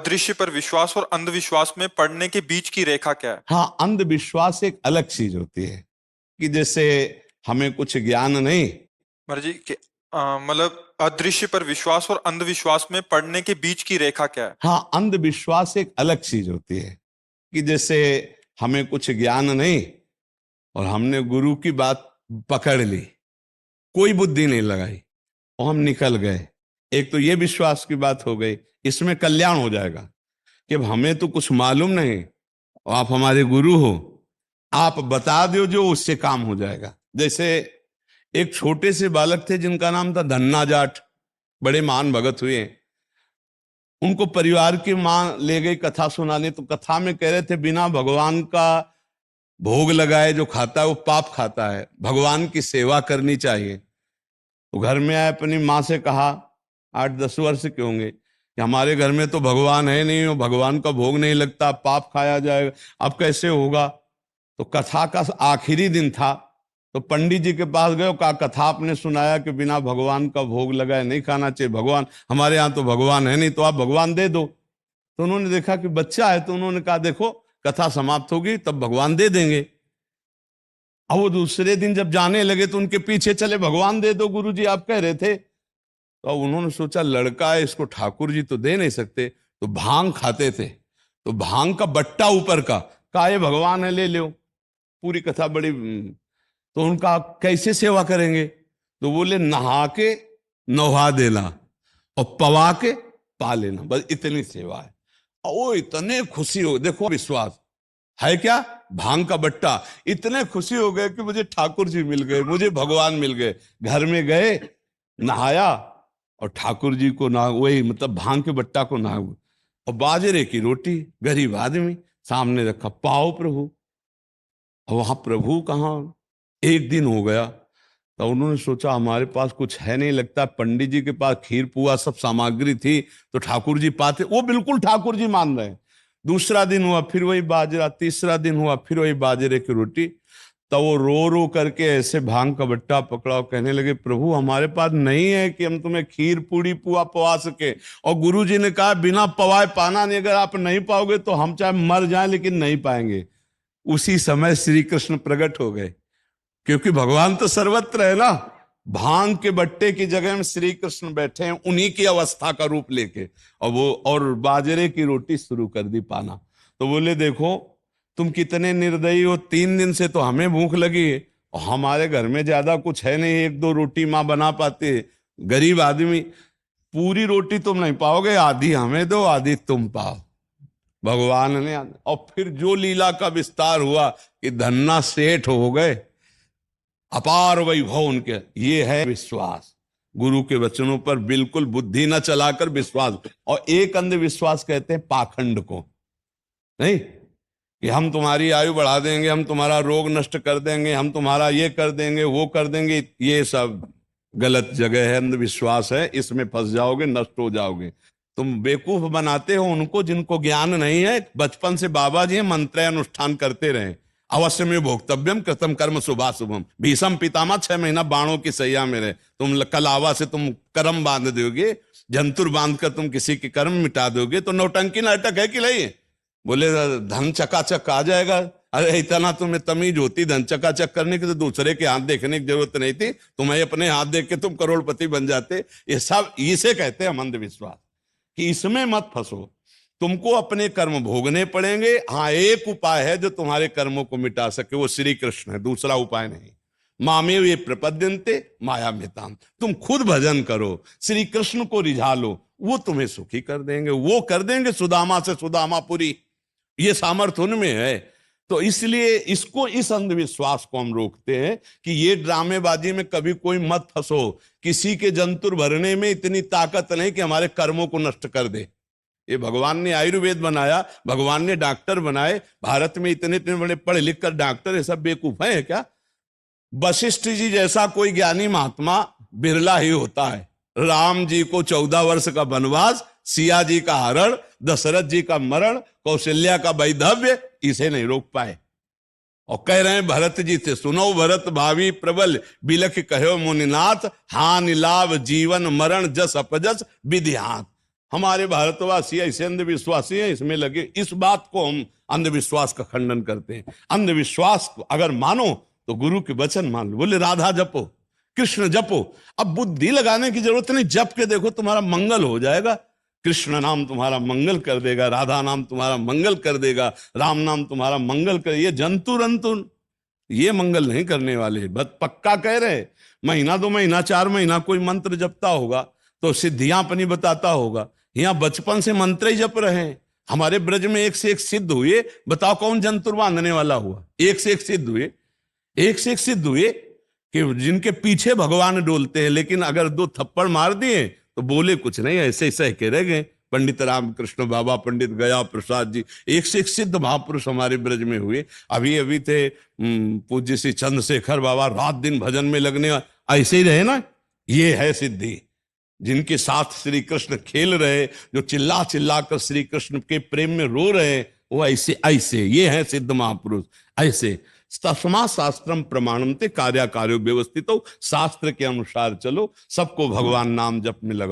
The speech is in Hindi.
दृश्य पर विश्वास और अंधविश्वास में पड़ने के बीच की रेखा क्या है? हाँ, अंधविश्वास एक अलग चीज होती है कि जैसे हमें कुछ ज्ञान नहीं। महाराज जी मतलब अदृश्य पर विश्वास और अंधविश्वास में पड़ने के बीच की रेखा क्या है? हाँ, अंधविश्वास एक अलग चीज होती है कि जैसे हमें कुछ ज्ञान नहीं और हमने गुरु की बात पकड़ ली, कोई बुद्धि नहीं लगाई और हम निकल गए। एक तो ये विश्वास की बात हो गई, इसमें कल्याण हो जाएगा कि अब हमें तो कुछ मालूम नहीं और आप हमारे गुरु हो, आप बता दो जो उससे काम हो जाएगा। जैसे एक छोटे से बालक थे जिनका नाम था धन्ना जाट, बड़े महान भगत हुए। उनको परिवार की मां ले गई कथा सुनाने, तो कथा में कह रहे थे बिना भगवान का भोग लगाए जो खाता है वो पाप खाता है, भगवान की सेवा करनी चाहिए। तो घर में आए, अपनी माँ से कहा, 8-10 वर्ष के होंगे, कि हमारे घर में तो भगवान है नहीं, वो भगवान का भोग नहीं लगता, पाप खाया जाएगा, अब कैसे होगा। तो कथा का आखिरी दिन था, तो पंडित जी के पास गए, कहा कथा आपने सुनाया कि बिना भगवान का भोग लगाए नहीं खाना चाहिए, भगवान हमारे यहाँ तो भगवान है नहीं, तो आप भगवान दे दो। तो उन्होंने देखा कि बच्चा है, तो उन्होंने कहा देखो कथा समाप्त होगी तब भगवान दे देंगे। अब वो दूसरे दिन जब जाने लगे तो उनके पीछे चले, भगवान दे दो गुरुजी आप कह रहे थे। तो अब उन्होंने सोचा लड़का है, इसको ठाकुर जी तो दे नहीं सकते, तो भांग खाते थे, तो भांग का बट्टा ऊपर का, कहा ये भगवान है ले लो। पूरी कथा बड़ी। तो उनका कैसे सेवा करेंगे, तो बोले नहा के नहा देना और पवा के पा लेना, बस इतनी सेवा है। और वो इतने खुशी हो, देखो विश्वास है क्या, भांग का बट्टा, इतने खुशी हो गए कि मुझे ठाकुर जी मिल गए, मुझे भगवान मिल गए। घर में गए, नहाया और ठाकुर जी को ना, वही मतलब भांग के बट्टा को ना, और बाजरे की रोटी, गरीब आदमी सामने रखा, पाओ प्रभु। और वहां प्रभु कहाँ। एक दिन हो गया तो उन्होंने सोचा हमारे पास कुछ है नहीं, लगता पंडित जी के पास खीर पुआ सब सामग्री थी तो ठाकुर जी पाते, वो बिल्कुल ठाकुर जी मान रहे हैं। दूसरा दिन हुआ फिर वही बाजरा, तीसरा दिन हुआ फिर वही बाजरे की रोटी। तो वो रो रो करके ऐसे भांग का बट्टा पकड़ा और कहने लगे प्रभु हमारे पास नहीं है कि हम तुम्हें खीर पूड़ी पुआ पवा सके, और गुरु जी ने कहा बिना पवाए पाना नहीं, अगर आप नहीं पाओगे तो हम चाहे मर जाएं लेकिन नहीं पाएंगे। उसी समय श्री कृष्ण प्रकट हो गए, क्योंकि भगवान तो सर्वत्र है ना। भांग के बट्टे की जगह में श्री कृष्ण बैठे हैं, उन्हीं की अवस्था का रूप लेके, और वो और बाजरे की रोटी शुरू कर दी पाना। तो बोले देखो तुम कितने निर्दयी हो, 3 दिन से तो हमें भूख लगी है और हमारे घर में ज्यादा कुछ है नहीं, 1-2 रोटी माँ बना पाती है, गरीब आदमी, पूरी रोटी तुम नहीं पाओगे, आधी हमें दो आधी तुम पाओ। भगवान ने, और फिर जो लीला का विस्तार हुआ कि धन्ना सेठ हो गए, अपार वैभव उनके। ये है विश्वास, गुरु के वचनों पर बिल्कुल बुद्धि न चलाकर विश्वास। और एक अंधविश्वास कहते हैं पाखंड को, नहीं कि हम तुम्हारी आयु बढ़ा देंगे, हम तुम्हारा रोग नष्ट कर देंगे, हम तुम्हारा ये कर देंगे वो कर देंगे, ये सब गलत जगह है, अंधविश्वास है, इसमें फंस जाओगे, नष्ट हो जाओगे। तुम बेवकूफ बनाते हो उनको जिनको ज्ञान नहीं है। बचपन से बाबा जी मंत्र अनुष्ठान करते रहे, अवश्य में भोक्तव्यम कृतम कर्म शुभाशुभम, भीषम पितामह 6 महीना बाणों की सैया में रहे, तुम कलावा से तुम कर्म बांध दोगे, जंतुर बांध कर तुम किसी के कर्म मिटा दोगे, तो नौटंकी नाटक है कि नहीं। बोले धन चकाचक आ जाएगा, अरे इतना तुम्हें तमीज होती धन चकाचक करने की तो दूसरे के हाथ देखने की जरूरत नहीं थी, तुम्हें अपने हाथ देख के तुम करोड़पति बन जाते। ये सब इसे कहते हैं अंधविश्वास, कि इसमें मत फंसो, तुमको अपने कर्म भोगने पड़ेंगे। हाँ, एक उपाय है जो तुम्हारे कर्मों को मिटा सके, वो श्री कृष्ण है, दूसरा उपाय नहीं। मामेव ये प्रपद्यन्ते माया मेताम, तुम खुद भजन करो, श्री कृष्ण को रिझा लो, वो तुम्हें सुखी कर देंगे, वो कर देंगे सुदामा से सुदामापुरी, ये सामर्थ्य उनमें है। तो इसलिए इसको, इस अंधविश्वास को हम रोकते हैं कि ये ड्रामेबाजी में कभी कोई मत फंसो, किसी के जंतुर भरने में इतनी ताकत नहीं कि हमारे कर्मों को नष्ट कर दे। ये भगवान ने आयुर्वेद बनाया, भगवान ने डॉक्टर बनाए, भारत में इतने इतने बड़े पढ़े लिख कर डॉक्टर, ये सब बेवकूफ है क्या। वशिष्ठ जी जैसा कोई ज्ञानी महात्मा बिरला ही होता है। राम जी को 14 वर्ष का वनवास, सिया जी का हरण, दशरथ जी का मरण, कौशल्या का वैधव्य, इसे नहीं रोक पाए। और कह रहे हैं भरत जी से, सुनो भरत भावी प्रबल, बिलख कहो मुनिनाथ, हानि लाभ जीवन मरण जस अपजस विधि हाथ। हमारे भारतवासी ऐसे अंधविश्वासी हैं, इसमें लगे। इस बात को हम अंधविश्वास का खंडन करते हैं। अंधविश्वास को अगर मानो तो गुरु के वचन मान लो। बोले राधा जपो, कृष्ण जपो। अब बुद्धि लगाने की जरूरत नहीं, जप के देखो तुम्हारा मंगल हो जाएगा। कृष्ण नाम तुम्हारा मंगल कर देगा, राधा नाम तुम्हारा मंगल कर देगा, राम नाम तुम्हारा मंगल कर। ये जंतु रंतु ये मंगल नहीं करने वाले। बस पक्का कह रहे, महीना 2 महीना 4 महीना कोई मंत्र जपता होगा तो सिद्धियां अपनी बताता होगा। यहाँ बचपन से मंत्र ही जप रहे हैं। हमारे ब्रज में एक से एक सिद्ध हुए। बताओ कौन जंतुर बांधने वाला हुआ? एक से एक सिद्ध हुए, एक से एक सिद्ध हुए कि जिनके पीछे भगवान डोलते हैं। लेकिन अगर 2 थप्पड़ मार दिए तो बोले कुछ नहीं, ऐसे ही सह के रह गए। पंडित रामकृष्ण बाबा, पंडित गया प्रसाद जी, एक से एक सिद्ध महापुरुष हमारे ब्रज में हुए। अभी अभी थे पूज्य श्री चंद्रशेखर बाबा, रात दिन भजन में लगने, ऐसे ही रहे ना। ये है सिद्धि, जिनके साथ श्री कृष्ण खेल रहे, जो चिल्ला चिल्ला कर श्री कृष्ण के प्रेम में रो रहे, वो ऐसे ऐसे ये है सिद्ध महापुरुष। ऐसे तस्मा शास्त्रम प्रमाणम ते कार्या कार्यो व्यवस्थित हो। शास्त्र के अनुसार चलो, सबको भगवान नाम जप में लगा।